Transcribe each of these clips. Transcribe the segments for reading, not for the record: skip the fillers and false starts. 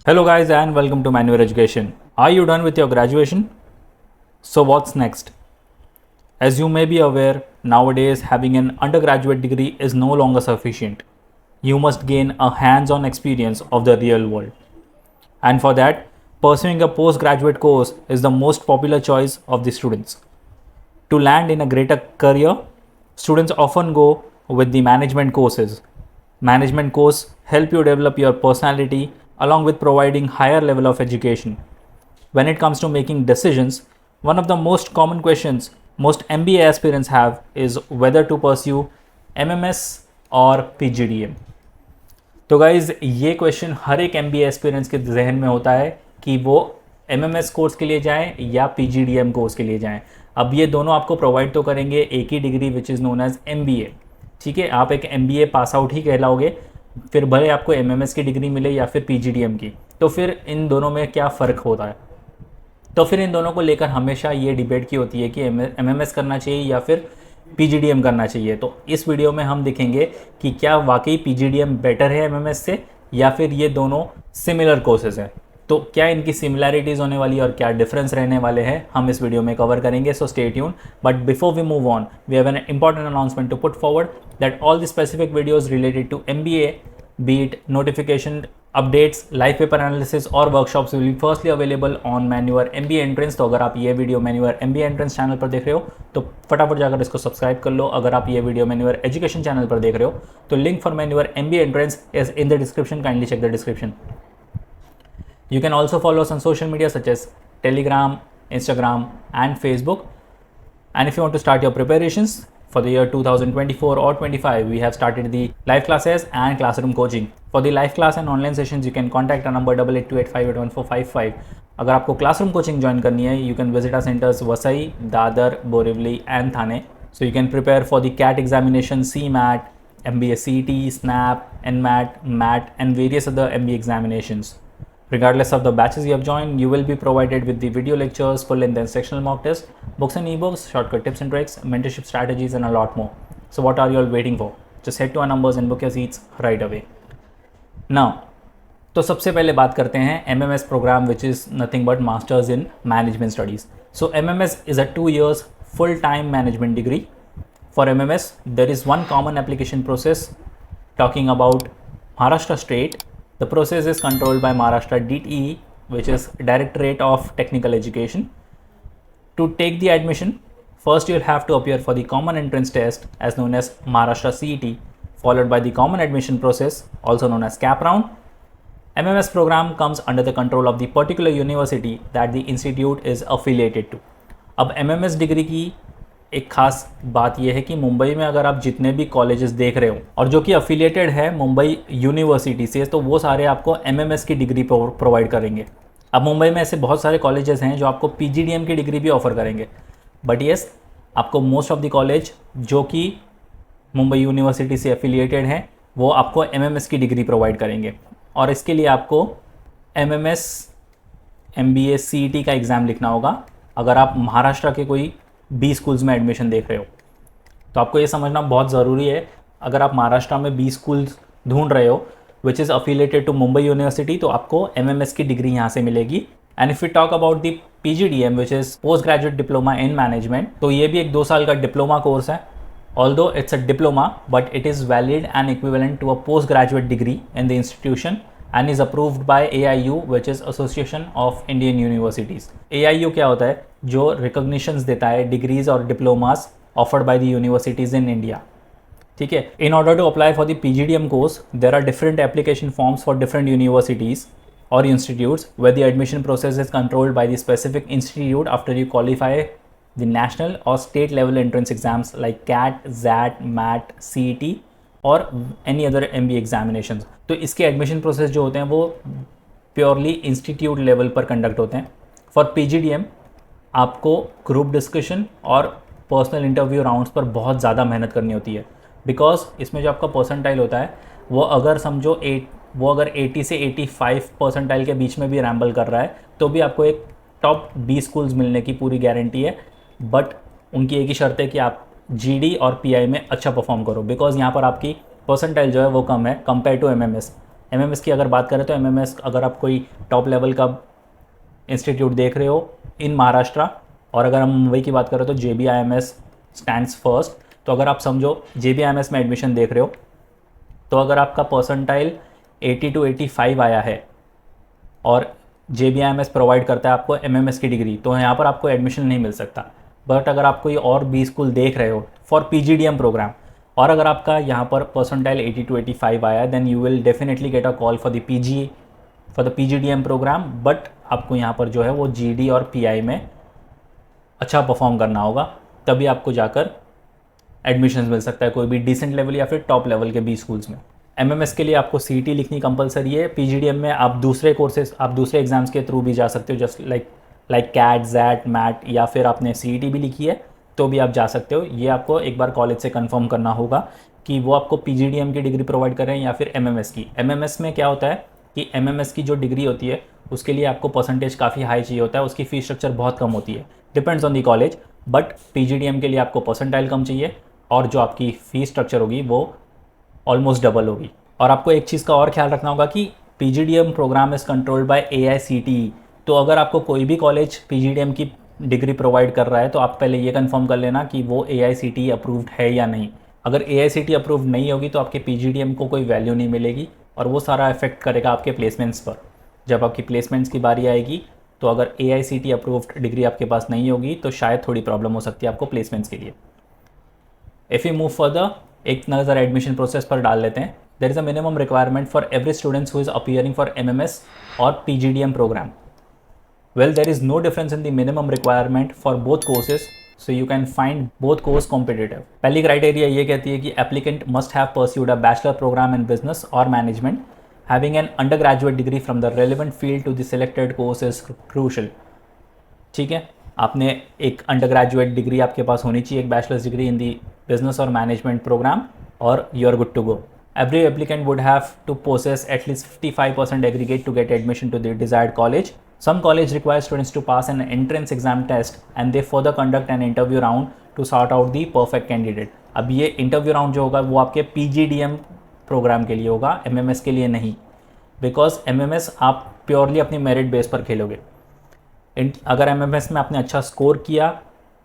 Hello guys and welcome to Manual Education. Are you done with your graduation? So what's next? As you may be aware, nowadays having an undergraduate degree is no longer sufficient. You must gain a hands-on experience of the real world. And for that, pursuing a postgraduate course is the most popular choice of the students. To land in a greater career, students often go with the management courses. Management courses help you develop your personality along with providing higher level of education. When it comes to making decisions, one of the most common questions most MBA aspirants have is whether to pursue MMS और PGDM. तो guys ये question हर एक MBA aspirants के जहन में होता है कि वो MMS कोर्स के लिए जाएं या PGDM कोर्स के लिए जाएं. अब ये दोनों आपको प्रोवाइड तो करेंगे एक ही degree which is known as MBA. ठीक है, आप एक MBA पास आउट ही कहलाओगे, फिर भले आपको MMS की डिग्री मिले या फिर PGDM की. तो फिर इन दोनों में क्या फ़र्क होता है? तो फिर इन दोनों को लेकर हमेशा ये डिबेट की होती है कि MMS करना चाहिए या फिर PGDM करना चाहिए. तो इस वीडियो में हम देखेंगे कि क्या वाकई PGDM बेटर है MMS से या फिर ये दोनों सिमिलर कोर्सेज हैं. तो क्या इनकी सिमिलैरिटीज़ होने वाली और क्या डिफरेंस रहने वाले हैं हम इस वीडियो में कवर करेंगे. So stay tune. But before we move on, we have an important announcement to put forward that all the specific videos related to MBA, be it notification, updates, live paper analysis और workshops will be firstly available on Manure MBA Entrance. तो अगर आप ये video Manure MBA Entrance channel पर देख रहे हो तो फटाफट जाकर इसको सब्सक्राइब कर लो. अगर आप ये वीडियो Manure Education चैनल पर देख रहे हो तो link for Manure MBA Entrance is in the description. Kindly check the description. You can also follow us on social media such as Telegram, Instagram and Facebook. And if you want to start your preparations for the year 2024 or 25, we have started the live classes and classroom coaching. For the live class and online sessions, you can contact our number 8828581455. अगर आपको classroom coaching join करनी है, you can visit our centers Vasai, Dadar, Borivali and Thane. So you can prepare for the CAT examination, CMAT, MBA CET, SNAP, NMAT, MAT and various other MBA examinations. Regardless of the batches you have joined, you will be provided with the video lectures, full length and sectional mock tests, books and ebooks, shortcut tips and tricks, mentorship strategies and a lot more. So what are you all waiting for? Just head to our numbers and book your seats right away. Now, तो सबसे पहले बात करते हैं MMS program which is nothing but Masters in Management Studies. So MMS is a 2 years full-time management degree. For MMS, there is one common application process talking about Maharashtra state. The process is controlled by Maharashtra DTE, which is Directorate of Technical Education. To take the admission, first you will have to appear for the common entrance test as known as Maharashtra CET, followed by the common admission process also known as CAP round. MMS program comes under the control of the particular university that the institute is affiliated to. अब MMS degree की एक खास बात यह है कि मुंबई में अगर आप जितने भी कॉलेजेस देख रहे हो और जो कि अफिलिएटेड है मुंबई यूनिवर्सिटी से, तो वो सारे आपको MMS की डिग्री प्रोवाइड करेंगे. अब मुंबई में ऐसे बहुत सारे कॉलेजेस हैं जो आपको PGDM की डिग्री भी ऑफर करेंगे, बट येस, आपको मोस्ट ऑफ द कॉलेज जो कि मुंबई यूनिवर्सिटी से एफिलिएटेड हैं वो आपको MMS की डिग्री प्रोवाइड करेंगे. और इसके लिए आपको MMS MBA CET का एग्ज़ाम लिखना होगा. अगर आप महाराष्ट्र के कोई 20 स्कूल्स में एडमिशन देख रहे हो तो आपको ये समझना बहुत ज़रूरी है. अगर आप महाराष्ट्र में 20 स्कूल्स ढूंढ रहे हो which is affiliated to Mumbai university, तो आपको MMS की डिग्री यहाँ से मिलेगी. And if you talk about the PGDM which is post graduate diploma in management, तो ये भी एक 2 साल का डिप्लोमा कोर्स है. Although it's a diploma but it is valid and equivalent to a post graduate degree in the institution and is approved by AIU, which is Association of Indian Universities. AIU क्या होता है? जो recognitions देता है degrees और diplomas offered by the universities in India. ठीक है. In order to apply for the PGDM course there are different application forms for different universities or institutes where the admission process is controlled by the specific institute after you qualify the national or state level entrance exams like CAT, ZAT, MAT, CET और any other MBA examinations. तो इसके admission process जो होते हैं वो purely institute level पर conduct होते हैं. फॉर PGDM आपको ग्रुप डिस्कशन और पर्सनल इंटरव्यू राउंड्स पर बहुत ज़्यादा मेहनत करनी होती है, बिकॉज इसमें जो आपका परसेंटाइल होता है वो अगर समझो 80 से 85 परसेंटाइल के बीच में भी रैम्बल कर रहा है तो भी आपको एक टॉप 20 स्कूल्स मिलने की पूरी गारंटी है. बट उनकी एक ही शर्त है कि आप GD और PI में अच्छा परफॉर्म करो, बिकॉज यहाँ पर आपकी परसेंटाइल जो है वो कम है कंपेयर टू MMS. MMS की अगर बात करें तो MMS अगर आप कोई टॉप लेवल का इंस्टीट्यूट देख रहे हो इन महाराष्ट्र, और अगर हम मुंबई की बात करें तो JBIMS स्टैंड्स फर्स्ट। तो अगर आप समझो JBIMS में एडमिशन देख रहे हो, तो अगर आपका परसेंटाइल 80 to 85 आया है और JBIMS प्रोवाइड करता है आपको MMS की डिग्री, तो यहाँ पर आपको एडमिशन नहीं मिल सकता। बट अगर आप कोई और बी स्कूल देख रहे हो फॉर PGDM प्रोग्राम, और अगर आपका यहाँ पर परसेंटाइल 80 to 85 आया, then you will definitely get a call for the PGDM program. But आपको यहाँ पर जो है वो GD और PI में अच्छा परफॉर्म करना होगा, तभी आपको जाकर एडमिशन मिल सकता है कोई भी डिसेंट लेवल या फिर टॉप लेवल के बी स्कूल्स में। MMS के लिए आपको CET लिखनी कंपलसरी है। PGDM में आप दूसरे कोर्सेज, आप दूसरे एग्जाम्स के थ्रू भी जा सकते हो, just like CAT, ZAT, MAT, या फिर आपने CET भी लिखी है तो भी आप जा सकते हो। ये आपको एक बार कॉलेज से कंफर्म करना होगा कि वो आपको PGDM की डिग्री प्रोवाइड कर रहे हैं या फिर MMS की। MMS में क्या होता है कि MMS की जो डिग्री होती है उसके लिए आपको परसेंटेज काफ़ी हाई चाहिए होता है, उसकी फ़ीस स्ट्रक्चर बहुत कम होती है, depends on the college. But PGDM के लिए आपको परसेंटाइल कम चाहिए और जो आपकी फ़ीस स्ट्रक्चर होगी वो ऑलमोस्ट डबल होगी। और आपको एक चीज़ का और ख्याल रखना होगा कि PGDM program is controlled by AICTE। तो अगर आपको कोई भी कॉलेज PGDM की डिग्री प्रोवाइड कर रहा है तो आप पहले ये कंफर्म कर लेना कि वो AICTE अप्रूव्ड है या नहीं। अगर AICTE अप्रूव्ड नहीं होगी तो आपके PGDM को कोई वैल्यू नहीं मिलेगी और वो सारा इफेक्ट करेगा आपके प्लेसमेंट्स पर। जब आपकी प्लेसमेंट्स की बारी आएगी तो अगर AICTE अप्रूव्ड डिग्री आपके पास नहीं होगी तो शायद थोड़ी प्रॉब्लम हो सकती है आपको प्लेसमेंट्स के लिए। इफ़ यू मूव फर्दर, एक नज़र एडमिशन प्रोसेस पर डाल लेते हैं। There is a minimum requirement for every students who is appearing for MMS और PGDM program. Well, there is no difference in the minimum requirement for both courses, so you can find both course competitive. पहली criteria ये कहती है कि applicant must have pursued a bachelor program in business or management. Having an undergraduate degree from the relevant field to the selected course is crucial. ठीक है, आपने एक undergraduate degree आपके पास होनी चाहिए, एक bachelor's degree in the business और management program, और you are good to go. Every applicant would have to possess at least 55% aggregate to get admission to the desired college. Some college require students to pass an entrance exam test and they further conduct an interview round to sort out the perfect candidate. अब ये interview round जो होगा वो आपके PGDM programme के लिए होगा, MMS के लिए नहीं, बिकॉज MMS आप प्योरली अपनी मेरिट बेस पर खेलोगे. अगर MMS में आपने अच्छा स्कोर किया,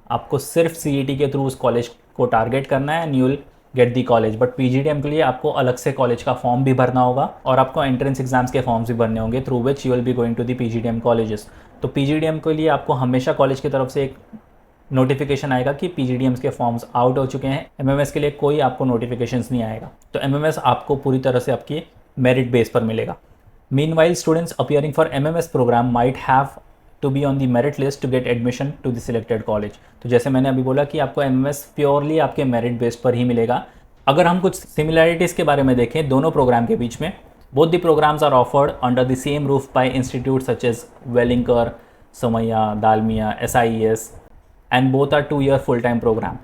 आपको सिर्फ CET के थ्रू उस कॉलेज को टारगेट करना है and you will get the college. But PGDM के लिए आपको अलग से कॉलेज का फॉर्म भी भरना होगा और आपको एंट्रेंस एग्जाम्स के फॉर्म्स भी भरने होंगे through which you will be going to the PGDM colleges. तो PGDM के लिए आपको हमेशा कॉलेज की तरफ से एक नोटिफिकेशन आएगा कि PGDMs के फॉर्म्स आउट हो चुके हैं. MMS के लिए कोई आपको नोटिफिकेशंस नहीं आएगा. तो MMS आपको पूरी तरह से आपकी मेरिट बेस पर मिलेगा. Meanwhile students appearing for MMS program might have to be on the merit list to get admission to the selected college. तो जैसे मैंने अभी बोला कि आपको MMS प्योरली आपके मेरिट बेस पर ही मिलेगा. अगर हम कुछ सिमिलैरिटीज़ के बारे में देखें दोनों प्रोग्राम के बीच में, both the programs are offered under the same roof by institute such as Welingkar, Somaiya, Dalmia, SIES, and both are 2-year full time program.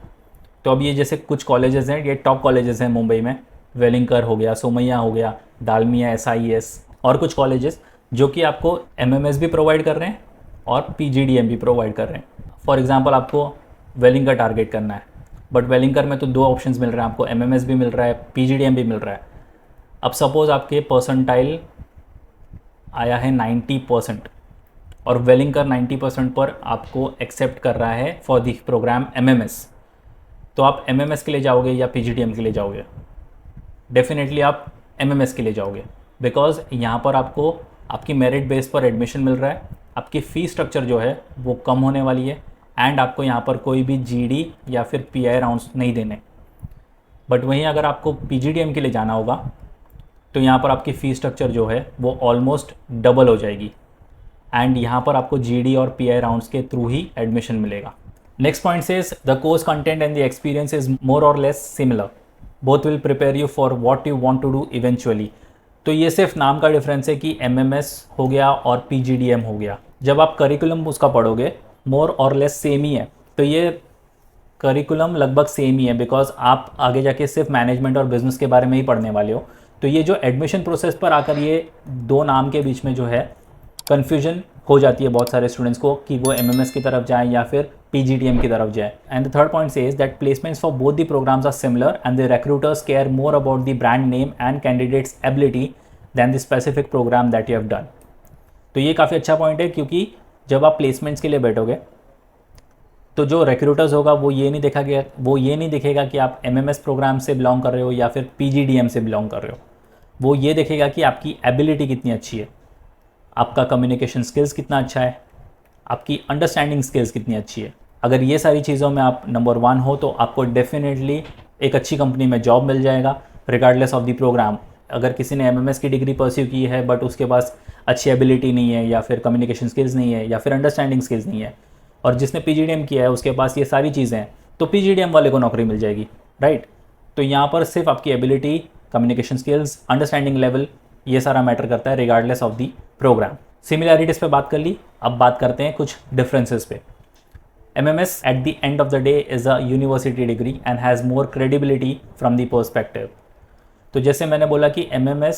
तो अब ये जैसे कुछ कॉलेजेस हैं, ये टॉप कॉलेजेस हैं मुंबई में, वेलिंकर हो गया, सोमैया हो गया, दालमिया, SIES, और कुछ कॉलेजेस जो कि आपको MMS भी प्रोवाइड कर रहे हैं और PGDM भी प्रोवाइड कर रहे हैं. फॉर एग्जांपल आपको वेलिंकर टारगेट करना है, बट वेलिंकर में तो दो ऑप्शंस मिल रहे हैं आपको, MMS भी मिल रहा है, PGDM भी मिल रहा है. अब सपोज़ आपके परसेंटाइल आया है 90% और वेलिंकर 90% पर आपको एक्सेप्ट कर रहा है फॉर द प्रोग्राम MMS, तो आप MMS के लिए जाओगे या PGDM के लिए जाओगे? डेफिनेटली आप MMS के लिए जाओगे, बिकॉज यहाँ पर आपको आपकी मेरिट बेस पर एडमिशन मिल रहा है, आपकी फ़ीस स्ट्रक्चर जो है वो कम होने वाली है एंड आपको यहाँ पर कोई भी GD या फिर PI राउंड्स नहीं देने. बट वहीं अगर आपको PGDM के लिए जाना होगा तो यहाँ पर आपकी फ़ीस स्ट्रक्चर जो है वो ऑलमोस्ट डबल हो जाएगी एंड यहाँ पर आपको GD और PI राउंड्स के थ्रू ही एडमिशन मिलेगा. Next point says the course content and the experience is more और less similar. Both will prepare you for what you want to do eventually. तो ये सिर्फ नाम का डिफरेंस है कि MMS हो गया और PGDM हो गया. जब आप करिकुलम उसका पढ़ोगे मोर और लेस सेम ही है. तो ये करिकुलम लगभग सेम ही है बिकॉज आप आगे जाके सिर्फ मैनेजमेंट और बिजनेस के बारे में ही पढ़ने वाले हो. तो ये जो एडमिशन प्रोसेस पर आकर ये दो नाम के बीच में जो है कन्फ्यूजन हो जाती है बहुत सारे स्टूडेंट्स को कि वो MMS की तरफ जाएं या फिर PGDM की तरफ जाएं. And the third point says that placements for both the programs are similar and the recruiters care more about the brand name and candidates ability than the specific program that you have done. तो ये काफ़ी अच्छा point है, क्योंकि जब आप placements के लिए बैठोगे तो जो रिक्रूटर्स होगा वो ये नहीं देखेगा कि आप एमएमएस प्रोग्राम से बिलोंग कर रहे हो या फिर पीजीडीएम से बिलोंग कर रहे हो। वो ये देखेगा कि आपकी एबिलिटी कितनी अच्छी है, आपका कम्युनिकेशन स्किल्स कितना अच्छा है, आपकी अंडरस्टैंडिंग स्किल्स कितनी अच्छी है। अगर ये सारी चीज़ों में आप नंबर 1 हो तो आपको डेफिनेटली एक अच्छी कंपनी में जॉब मिल जाएगा रिगार्डलेस ऑफ द प्रोग्राम। अगर किसी ने एमएमएस की डिग्री परस्यू की है बट उसके पास अच्छी एबिलिटी नहीं है या फिर कम्युनिकेशन स्किल्स नहीं है या फिर अंडरस्टैंडिंग स्किल्स नहीं है, और जिसने पीजीडीएम किया है उसके पास ये सारी चीज़ें हैं, तो पीजीडीएम वाले को नौकरी मिल जाएगी, राइट। तो यहाँ पर सिर्फ आपकी ability, communication skills, understanding level, ये सारा मैटर करता है regardless of the program. Similarities पे बात कर ली, अब बात करते हैं कुछ डिफरेंसेस पे। MMS at the end of the day is a university degree and has more credibility from the perspective। तो जैसे मैंने बोला कि MMS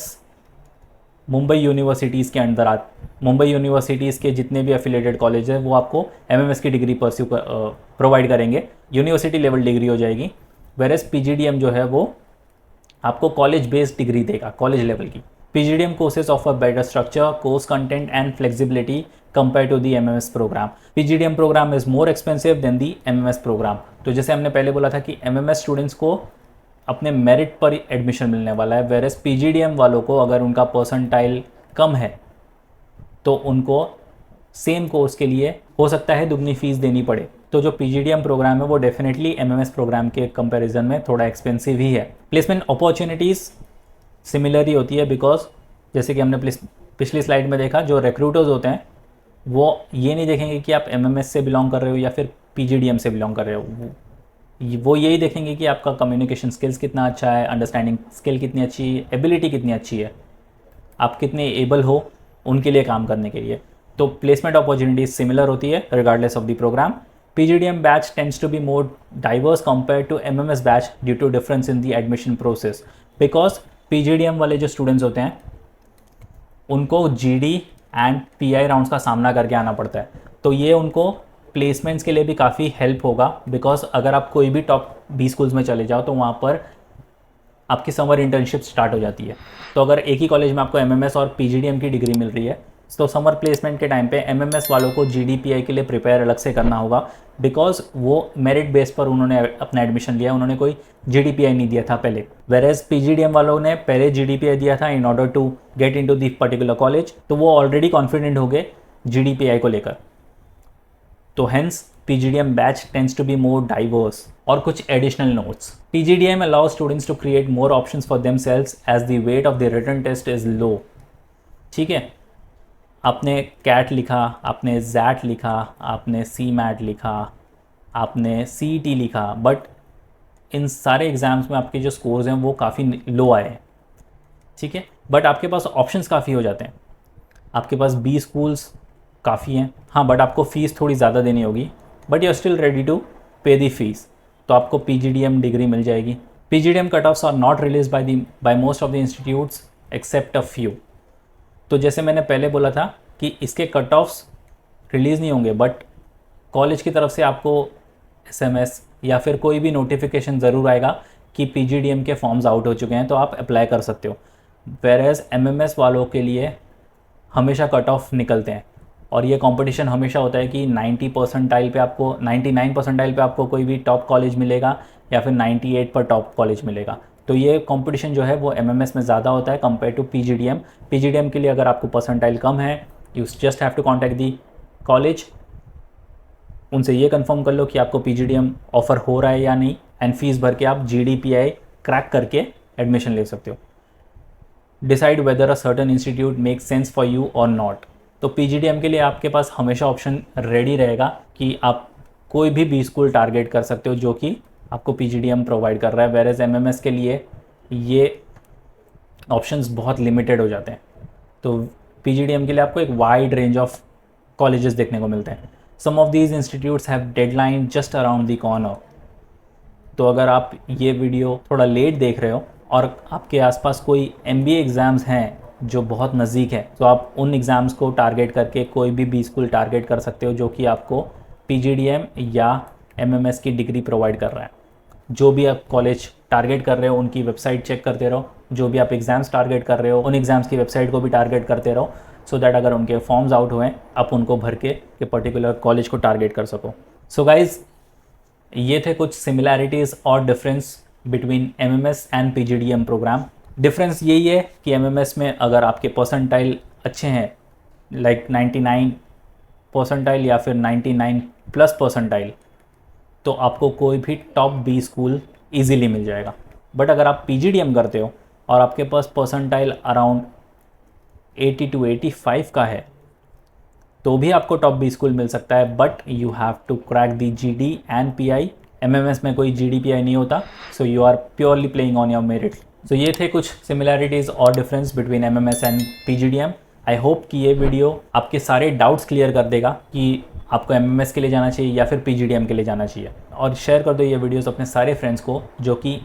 मुंबई यूनिवर्सिटीज़ के अंदर मुंबई यूनिवर्सिटीज़ के जितने भी एफिलेटेड कॉलेज है वो आपको MMS की डिग्री प्रोवाइड करेंगे, यूनिवर्सिटी लेवल डिग्री हो जाएगी। वेरेस PGDM जो है वो आपको कॉलेज बेस्ड डिग्री देगा, कॉलेज लेवल की। PGDM courses offer better structure, course content and flexibility compare to the MMS program. PGDM program is more expensive than the MMS program. तो जैसे हमने पहले बोला था कि MMS स्टूडेंट्स को अपने मेरिट पर एडमिशन मिलने वाला है, वेरेस PGDM वालों को अगर उनका परसेंटाइल कम है तो उनको सेम कोर्स के लिए हो सकता है दुगनी फीस देनी पड़े। तो जो PGDM प्रोग्राम है वो डेफिनेटली MMS प्रोग्राम के कंपैरिजन में थोड़ा एक्सपेंसिव ही है। प्लेसमेंट अपॉर्चुनिटीज़ सिमिलर ही होती है, बिकॉज जैसे कि हमने पिछली स्लाइड में देखा, जो रिक्रूटर्स होते हैं वो ये नहीं देखेंगे कि आप MMS से बिलोंग कर रहे हो या फिर PGDM से बिलोंग कर रहे हो, वो यही देखेंगे कि आपका कम्युनिकेशन स्किल्स कितना अच्छा है, अंडरस्टैंडिंग स्किल कितनी अच्छी है, एबिलिटी कितनी अच्छी है, आप कितने एबल हो उनके लिए काम करने के लिए। तो प्लेसमेंट अपॉर्चुनिटीज सिमिलर होती है regardless of the program. PGDM batch tends to be more diverse compare to MMS batch due to difference in the admission process, because PGDM वाले जो स्टूडेंट्स होते हैं उनको GD एंड PI राउंड्स का सामना करके आना पड़ता है। तो ये उनको प्लेसमेंट्स के लिए भी काफ़ी हेल्प होगा, बिकॉज अगर आप कोई भी टॉप 20 स्कूल्स में चले जाओ तो वहाँ पर आपकी समर इंटर्नशिप स्टार्ट हो जाती है। तो अगर एक ही कॉलेज में आपको MMS और PGDM की डिग्री मिल रही है तो समर प्लेसमेंट के टाइम पे MMS वालों को GD PI के लिए प्रिपेयर अलग से करना होगा, बिकॉज वो मेरिट बेस पर उन्होंने अपना एडमिशन लिया, उन्होंने कोई GD PI नहीं दिया था पहले। वेरेज PGDM वालों ने पहले GD PI दिया था in order to get into the particular college, तो वो ऑलरेडी कॉन्फिडेंट हो गए GD PI को लेकर। तो hence PGDM batch tends to be more diverse. और कुछ additional notes, PGDM allows students to create more options for themselves as the weight of the written test is low। ठीक है, आपने CAT लिखा, आपने ZAT लिखा, आपने CMAT लिखा, आपने CET लिखा, बट इन सारे एग्ज़ाम्स में आपके जो स्कोर्स हैं वो काफ़ी लो आए हैं, ठीक है, बट आपके पास ऑप्शंस काफ़ी हो जाते हैं। आपके पास 20 स्कूल्स काफ़ी हैं, हाँ, बट आपको फ़ीस थोड़ी ज़्यादा देनी होगी, but you are still ready to pay the fees, तो आपको PGDM डिग्री मिल जाएगी। PGDM cut offs are not release by most of the institutes except a few. तो जैसे मैंने पहले बोला था कि इसके कट ऑफ्स रिलीज़ नहीं होंगे, बट कॉलेज की तरफ से आपको SMS या फिर कोई भी नोटिफिकेशन ज़रूर आएगा कि PGDM के फॉर्म्स आउट हो चुके हैं, तो आप अप्लाई कर सकते हो। वेरेज MMS वालों के लिए हमेशा कट ऑफ निकलते हैं, और ये कंपटीशन हमेशा होता है कि 90 परसेंटाइल पे आपको 99 परसेंटाइल पे आपको कोई भी टॉप कॉलेज मिलेगा या फिर 98 पर टॉप कॉलेज मिलेगा। तो ये कंपटीशन जो है वो MMS में ज़्यादा होता है कंपेयर टू PGDM। PGDM के लिए अगर आपको परसेंटाइल कम है, you just have to contact the college, उनसे ये कंफर्म कर लो कि आपको PGDM ऑफ़र हो रहा है या नहीं, एंड फीस भर के आप GD PI क्रैक करके एडमिशन ले सकते हो। Decide whether a certain institute makes sense for you और नॉट। तो PGDM के लिए आपके पास हमेशा ऑप्शन रेडी रहेगा कि आप कोई भी 20 स्कूल टारगेट कर सकते हो जो कि आपको PGDM प्रोवाइड कर रहा है, वेरेज MMS के लिए ये ऑप्शंस बहुत लिमिटेड हो जाते हैं। तो PGDM के लिए आपको एक वाइड रेंज ऑफ कॉलेजेस देखने को मिलते हैं। Some of these institutes have deadline just around the corner. तो अगर आप ये वीडियो थोड़ा लेट देख रहे हो और आपके आसपास कोई MBA एग्ज़ाम्स हैं जो बहुत नज़दीक है, तो आप उन एग्ज़ाम्स को टारगेट करके कोई भी 20 स्कूल टारगेट कर सकते हो जो कि आपको PGDM या MMS की डिग्री प्रोवाइड कर रहा है। जो भी आप कॉलेज टारगेट कर रहे हो उनकी वेबसाइट चेक करते रहो, जो भी आप एग्ज़ाम्स टारगेट कर रहे हो उन एग्ज़ाम्स की वेबसाइट को भी टारगेट करते रहो, सो दैट अगर उनके फॉर्म्स आउट हुए आप उनको भर के पर्टिकुलर कॉलेज को टारगेट कर सको। सो गाइज, ये थे कुछ सिमिलैरिटीज़ और difference between MMS and PGDM program. Difference यही है कि एमएमएस में अगर आपके परसेंटाइल अच्छे हैं, लाइक 99 परसेंटाइल या फिर 99 प्लस परसेंटाइल, तो आपको कोई भी टॉप 20 स्कूल ईजीली मिल जाएगा। बट अगर आप पीजीडीएम करते हो और आपके पास परसेंटाइल अराउंड 80 to 85 का है, तो भी आपको टॉप 20 स्कूल मिल सकता है, but you have to crack the GD and PI. MMS में कोई जीडी पीआई नहीं होता, so you are purely playing on your merit. So ये थे कुछ सिमिलैरिटीज़ और difference between MMS and PGDM. I hope कि ये वीडियो आपके सारे डाउट्स क्लियर कर देगा कि आपको एमएमएस के लिए जाना चाहिए या फिर पीजीडीएम के लिए जाना चाहिए। और शेयर कर दो ये वीडियोस अपने सारे फ्रेंड्स को जो कि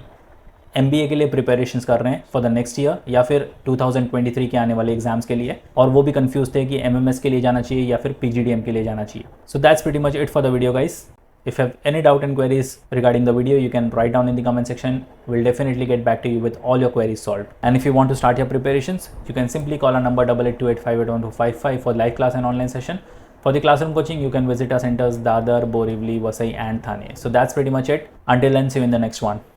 एमबीए के लिए प्रिपरेशंस कर रहे हैं फॉर द नेक्स्ट ईयर या फिर 2023 के आने वाले एग्जाम्स के लिए, और वो भी कंफ्यूज थे कि एमएमएस के लिए जाना चाहिए या फिर पीजीडीएम के लिए जाना चाहिए। So that's pretty much it for the video guys. If you have any doubt and queries regarding the video, you can write down in the comment section. We'll definitely get back to you with all your queries solved. And if you want to start your preparations, you can simply call our number 8828581255 for live class and online session. For the classroom coaching, you can visit our centers Dadar, Borivali, Vasai and Thane. So that's pretty much it. Until then, see you in the next one.